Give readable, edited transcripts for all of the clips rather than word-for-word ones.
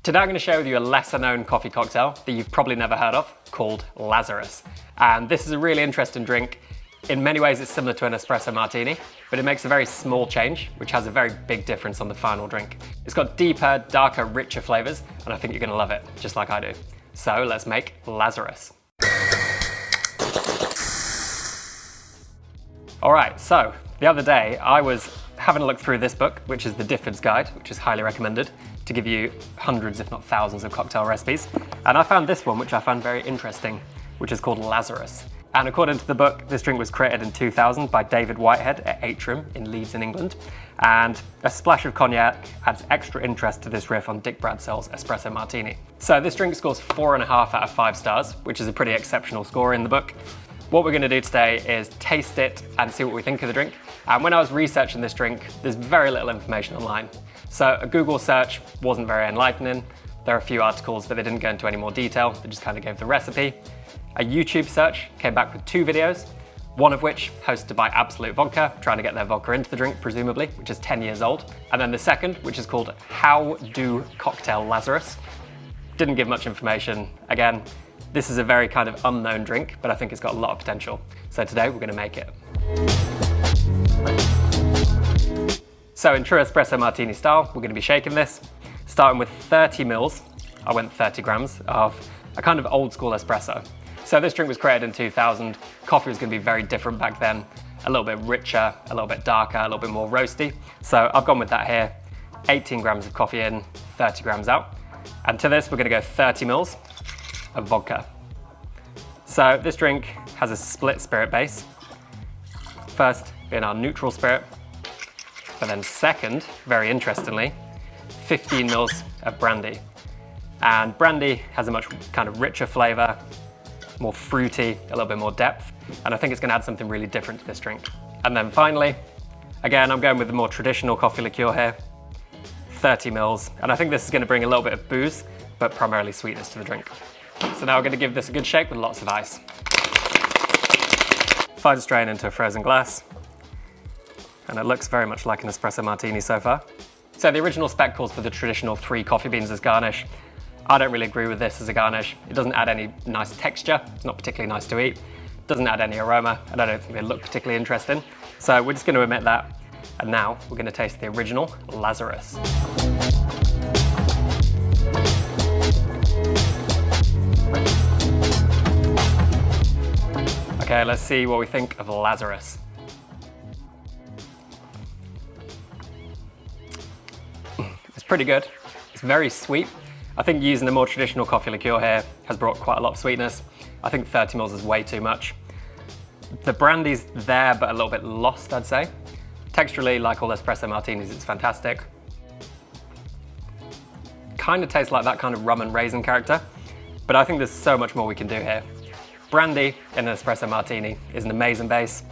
Today I'm going to share with you a lesser known coffee cocktail that you've probably never heard of called Lazarus. And this is a really interesting drink. In many ways it's similar to an espresso martini, but it makes a very small change, which has a very big difference on the final drink. It's got deeper, darker, richer flavors, and I think you're going to love it, just like I do. So let's make Lazarus. All right, so the other day I was having a look through this book, which is the Difford's Guide, which is highly recommended to give you hundreds, if not thousands, of cocktail recipes. And I found this one, which I found very interesting, which is called Lazarus. And according to the book, this drink was created in 2000 by David Whitehead at Atrium in Leeds in England. And a splash of cognac adds extra interest to this riff on Dick Bradsell's Espresso Martini. So this drink scores 4.5 out of 5 stars, which is a pretty exceptional score in the book. What we're going to do today is taste it and see what we think of the drink. And when I was researching this drink, there's very little information online. So a Google search wasn't very enlightening. There are a few articles, but they didn't go into any more detail. They just kind of gave the recipe. A YouTube search came back with 2 videos, one of which hosted by Absolute Vodka, trying to get their vodka into the drink, presumably, which is 10 years old. And then the second, which is called How Do Cocktail Lazarus. Didn't give much information. Again, this is a very kind of unknown drink, but I think it's got a lot of potential. So today we're going to make it. So in true espresso martini style, we're going to be shaking this, starting with 30 mils, I went 30 grams, of a kind of old school espresso. So this drink was created in 2000, coffee was going to be very different back then, a little bit richer, a little bit darker, a little bit more roasty. So I've gone with that here, 18 grams of coffee in, 30 grams out. And to this we're going to go 30 mils of vodka. So this drink has a split spirit base. First being our neutral spirit, but then second, very interestingly, 15 mils of brandy. And brandy has a much kind of richer flavor, more fruity, a little bit more depth, and I think it's going to add something really different to this drink. And then finally, again, I'm going with the more traditional coffee liqueur here, 30 mils, and I think this is going to bring a little bit of booze, but primarily sweetness to the drink. So now we're going to give this a good shake with lots of ice. Fine strain into a frozen glass, and it looks very much like an espresso martini so far. So the original spec calls for the traditional 3 coffee beans as garnish. I don't really agree with this as a garnish. It doesn't add any nice texture. It's not particularly nice to eat. It doesn't add any aroma, and I don't think they look particularly interesting. So we're just going to omit that. And now we're going to taste the original Lazarus. Okay, let's see what we think of Lazarus. It's pretty good. It's very sweet. I think using a more traditional coffee liqueur here has brought quite a lot of sweetness. I think 30 mils is way too much. The brandy's there, but a little bit lost, I'd say. Texturally, like all espresso martinis, it's fantastic. Kind of tastes like that kind of rum and raisin character, but I think there's so much more we can do here. Brandy in an espresso martini is an amazing base.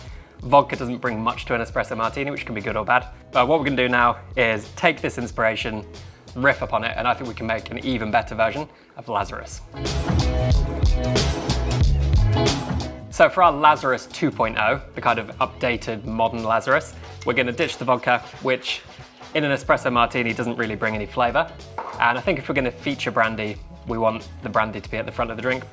Vodka doesn't bring much to an espresso martini, which can be good or bad. But what we're going to do now is take this inspiration, riff upon it, and I think we can make an even better version of Lazarus. So for our Lazarus 2.0, the kind of updated modern Lazarus, we're going to ditch the vodka, which in an espresso martini doesn't really bring any flavor. And I think if we're going to feature brandy, we want the brandy to be at the front of the drink.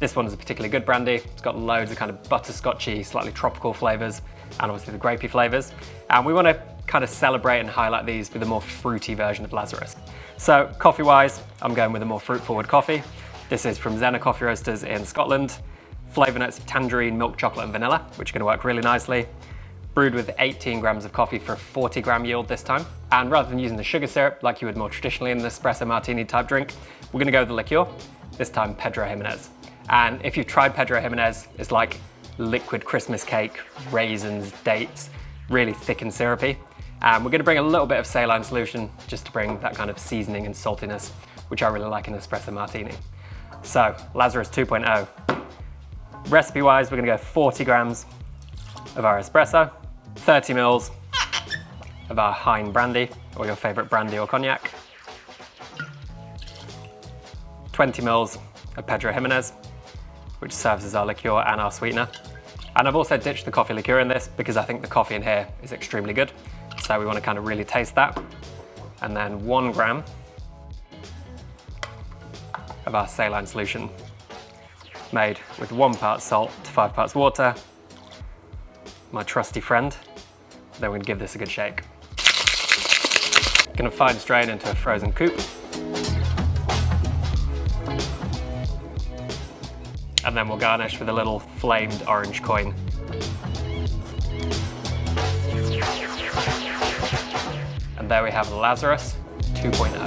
This one is a particularly good brandy. It's got loads of kind of butterscotchy, slightly tropical flavors, and obviously the grapey flavors. And we want to kind of celebrate and highlight these with a more fruity version of Lazarus. So coffee-wise, I'm going with a more fruit-forward coffee. This is from Zena Coffee Roasters in Scotland. Flavor notes of tangerine, milk chocolate and vanilla, which are going to work really nicely. Brewed with 18 grams of coffee for a 40 gram yield this time. And rather than using the sugar syrup like you would more traditionally in an espresso martini type drink, we're going to go with the liqueur, this time Pedro Ximénez. And if you've tried Pedro Ximénez, it's like liquid Christmas cake, raisins, dates, really thick and syrupy. And we're going to bring a little bit of saline solution just to bring that kind of seasoning and saltiness, which I really like in an espresso martini. So Lazarus 2.0. Recipe wise, we're going to go 40 grams of our espresso, 30 mils of our Hein brandy, or your favorite brandy or cognac, 20 mils of Pedro Ximénez, which serves as our liqueur and our sweetener. And I've also ditched the coffee liqueur in this because I think the coffee in here is extremely good. So we want to kind of really taste that. And then 1 gram of our saline solution, made with 1 part salt to 5 parts water, my trusty friend. Then we're gonna give this a good shake. Gonna fine strain into a frozen coupe. And then we'll garnish with a little flamed orange coin. And there we have Lazarus 2.0.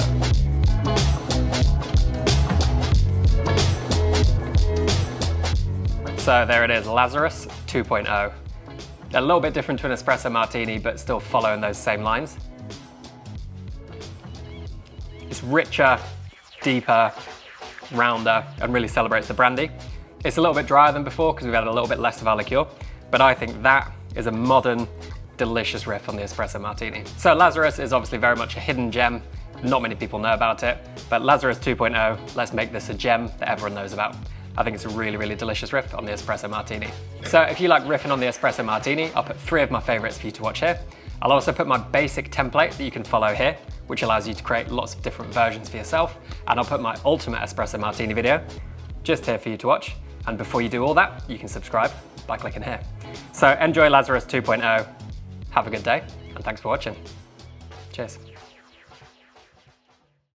So there it is, Lazarus 2.0. A little bit different to an espresso martini, but still following those same lines. It's richer, deeper, rounder, and really celebrates the brandy. It's a little bit drier than before because we've had a little bit less of our liqueur, but I think that is a modern, delicious riff on the espresso martini. So Lazarus is obviously very much a hidden gem. Not many people know about it, but Lazarus 2.0, let's make this a gem that everyone knows about. I think it's a really, really delicious riff on the espresso martini. So if you like riffing on the espresso martini, I'll put 3 of my favorites for you to watch here. I'll also put my basic template that you can follow here, which allows you to create lots of different versions for yourself. And I'll put my ultimate espresso martini video just here for you to watch. And before you do all that, you can subscribe by clicking here. So enjoy Lazarus 2.0, have a good day, and thanks for watching. Cheers.